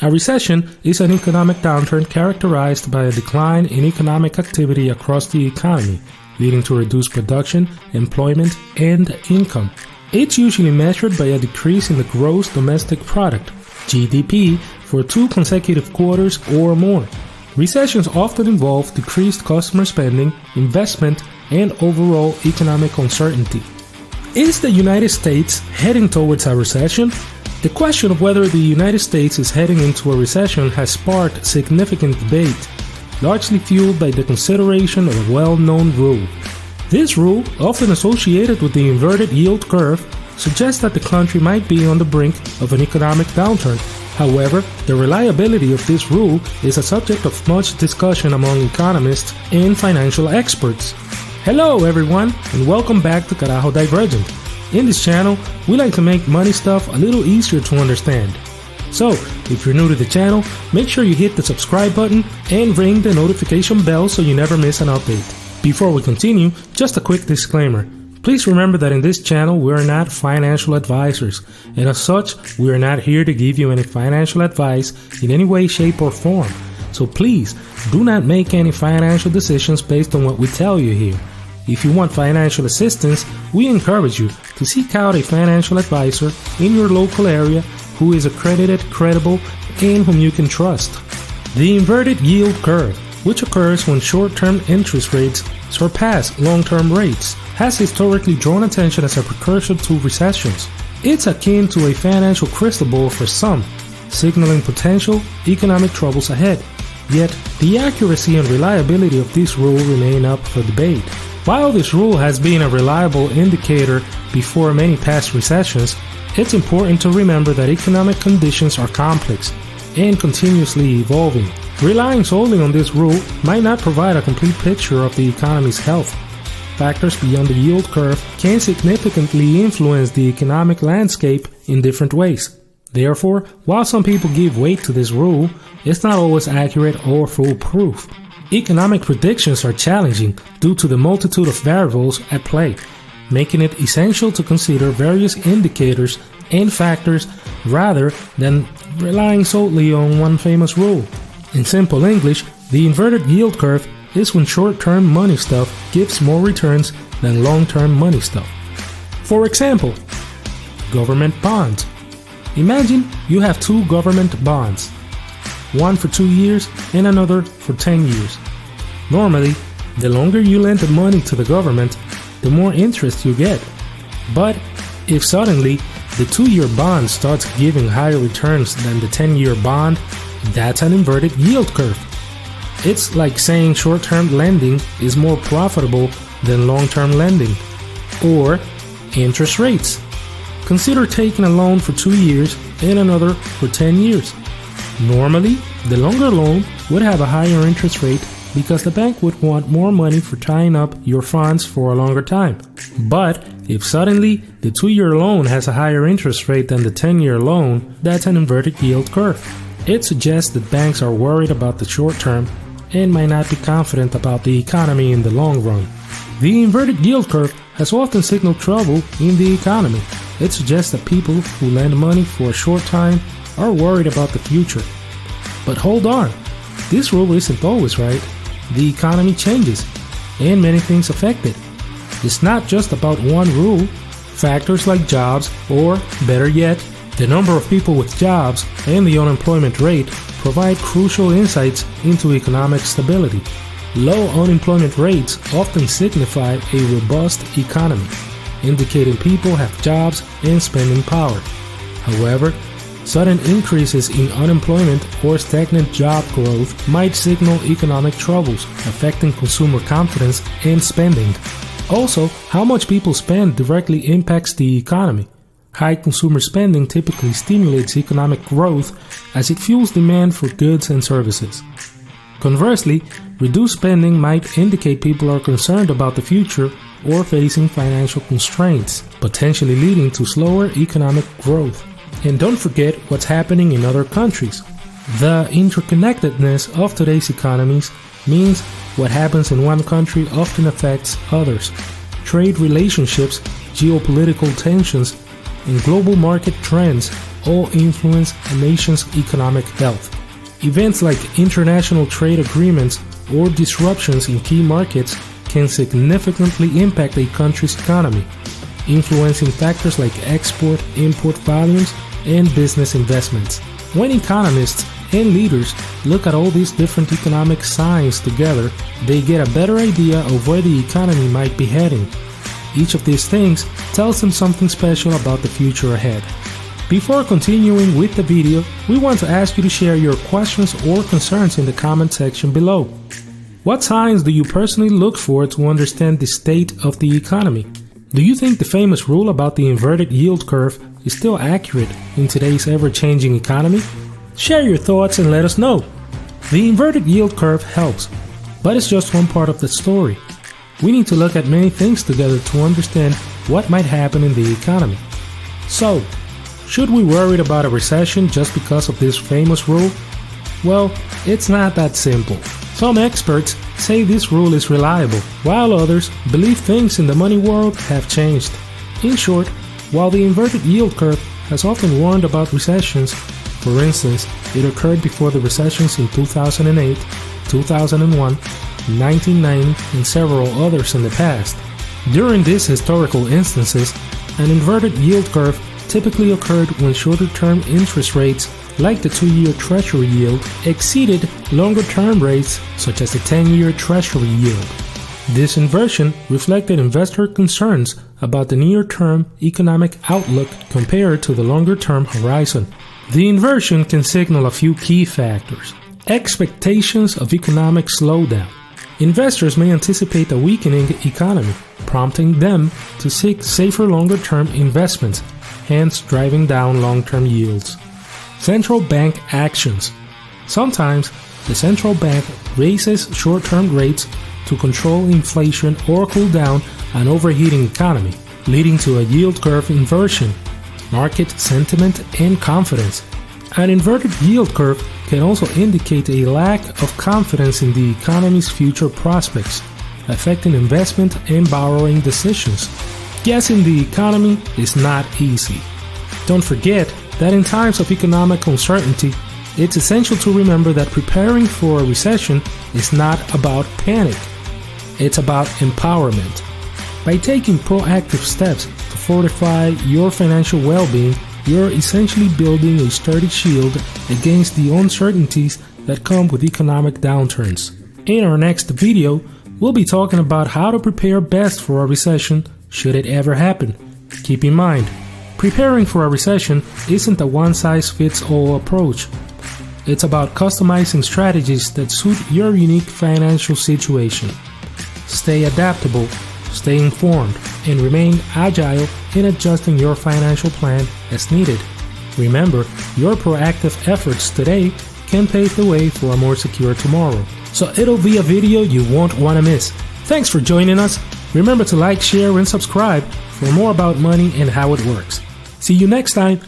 A recession is an economic downturn characterized by a decline in economic activity across the economy, leading to reduced production, employment, and income. It's usually measured by a decrease in the gross domestic product, GDP, for 2 consecutive quarters or more. Recessions often involve decreased customer spending, investment, and overall economic uncertainty. Is the United States heading towards a recession? The question of whether the United States is heading into a recession has sparked significant debate, largely fueled by the consideration of a well-known rule. This rule, often associated with the inverted yield curve, suggests that the country might be on the brink of an economic downturn. However, the reliability of this rule is a subject of much discussion among economists and financial experts. Hello everyone, and welcome back to Carajo-Divergent. In this channel, we like to make money stuff a little easier to understand. So, if you're new to the channel, make sure you hit the subscribe button and ring the notification bell so you never miss an update. Before we continue, just a quick disclaimer. Please remember that in this channel we are not financial advisors, and as such, we are not here to give you any financial advice in any way, shape, or form. So please, do not make any financial decisions based on what we tell you here. If you want financial assistance, we encourage you to seek out a financial advisor in your local area who is accredited, credible, and whom you can trust. The inverted yield curve, which occurs when short-term interest rates surpass long-term rates, has historically drawn attention as a precursor to recessions. It's akin to a financial crystal ball for some, signaling potential economic troubles ahead. Yet, the accuracy and reliability of this rule remain up for debate. While this rule has been a reliable indicator before many past recessions, it's important to remember that economic conditions are complex and continuously evolving. Relying solely on this rule might not provide a complete picture of the economy's health. Factors beyond the yield curve can significantly influence the economic landscape in different ways. Therefore, while some people give weight to this rule, it's not always accurate or foolproof. Economic predictions are challenging due to the multitude of variables at play, making it essential to consider various indicators and factors rather than relying solely on one famous rule. In simple English, the inverted yield curve is when short-term money stuff gives more returns than long-term money stuff. For example, government bonds. Imagine you have 2 government bonds, one for 2 years and another for 10 years. Normally, the longer you lend the money to the government, the more interest you get. But if suddenly the 2-year bond starts giving higher returns than the 10-year bond, that's an inverted yield curve. It's like saying short-term lending is more profitable than long-term lending. Or interest rates. Consider taking a loan for 2 years and another for 10 years. Normally, the longer loan would have a higher interest rate because the bank would want more money for tying up your funds for a longer time. But if suddenly the 2-year loan has a higher interest rate than the 10-year loan, that's an inverted yield curve. It suggests that banks are worried about the short term and might not be confident about the economy in the long run. The inverted yield curve has often signaled trouble in the economy. It suggests that people who lend money for a short time are worried about the future. But hold on, this rule isn't always right. The economy changes, and many things affect it. It's not just about one rule. Factors like jobs, or better yet, the number of people with jobs and the unemployment rate provide crucial insights into economic stability. Low unemployment rates often signify a robust economy, indicating people have jobs and spending power. However, sudden increases in unemployment or stagnant job growth might signal economic troubles, affecting consumer confidence and spending. Also, how much people spend directly impacts the economy. High consumer spending typically stimulates economic growth as it fuels demand for goods and services. Conversely, reduced spending might indicate people are concerned about the future or facing financial constraints, potentially leading to slower economic growth. And don't forget what's happening in other countries. The interconnectedness of today's economies means what happens in one country often affects others. Trade relationships, geopolitical tensions, and global market trends all influence a nation's economic health. Events like international trade agreements or disruptions in key markets can significantly impact a country's economy, influencing factors like export-import volumes and business investments. When economists and leaders look at all these different economic signs together, they get a better idea of where the economy might be heading. Each of these things tells them something special about the future ahead. Before continuing with the video, we want to ask you to share your questions or concerns in the comment section below. What signs do you personally look for to understand the state of the economy? Do you think the famous rule about the inverted yield curve is still accurate in today's ever-changing economy? Share your thoughts and let us know. The inverted yield curve helps, but it's just one part of the story. We need to look at many things together to understand what might happen in the economy. So, should we worry about a recession just because of this famous rule? Well, it's not that simple. Some experts say this rule is reliable, while others believe things in the money world have changed. In short, while the inverted yield curve has often warned about recessions, for instance, it occurred before the recessions in 2008, 2001, 1990, and several others in the past. During these historical instances, an inverted yield curve typically occurred when shorter-term interest rates, like the 2-year Treasury yield, exceeded longer-term rates such as the 10-year Treasury yield. This inversion reflected investor concerns about the near-term economic outlook compared to the longer-term horizon. The inversion can signal a few key factors. Expectations of economic slowdown. Investors may anticipate a weakening economy, prompting them to seek safer longer-term investments, hence driving down long-term yields. Central bank actions. Sometimes the central bank raises short-term rates to control inflation or cool down an overheating economy, leading to a yield curve inversion. Market sentiment and confidence. An inverted yield curve can also indicate a lack of confidence in the economy's future prospects, affecting investment and borrowing decisions. Guessing the economy is not easy. Don't forget that in times of economic uncertainty, it's essential to remember that preparing for a recession is not about panic. It's about empowerment. By taking proactive steps to fortify your financial well-being, you're essentially building a sturdy shield against the uncertainties that come with economic downturns. In our next video, we'll be talking about how to prepare best for a recession should it ever happen. Keep in mind, preparing for a recession isn't a one-size-fits-all approach. It's about customizing strategies that suit your unique financial situation. Stay adaptable, stay informed, and remain agile in adjusting your financial plan as needed. Remember, your proactive efforts today can pave the way for a more secure tomorrow. So it'll be a video you won't want to miss. Thanks for joining us. Remember to like, share, and subscribe for more about money and how it works. See you next time.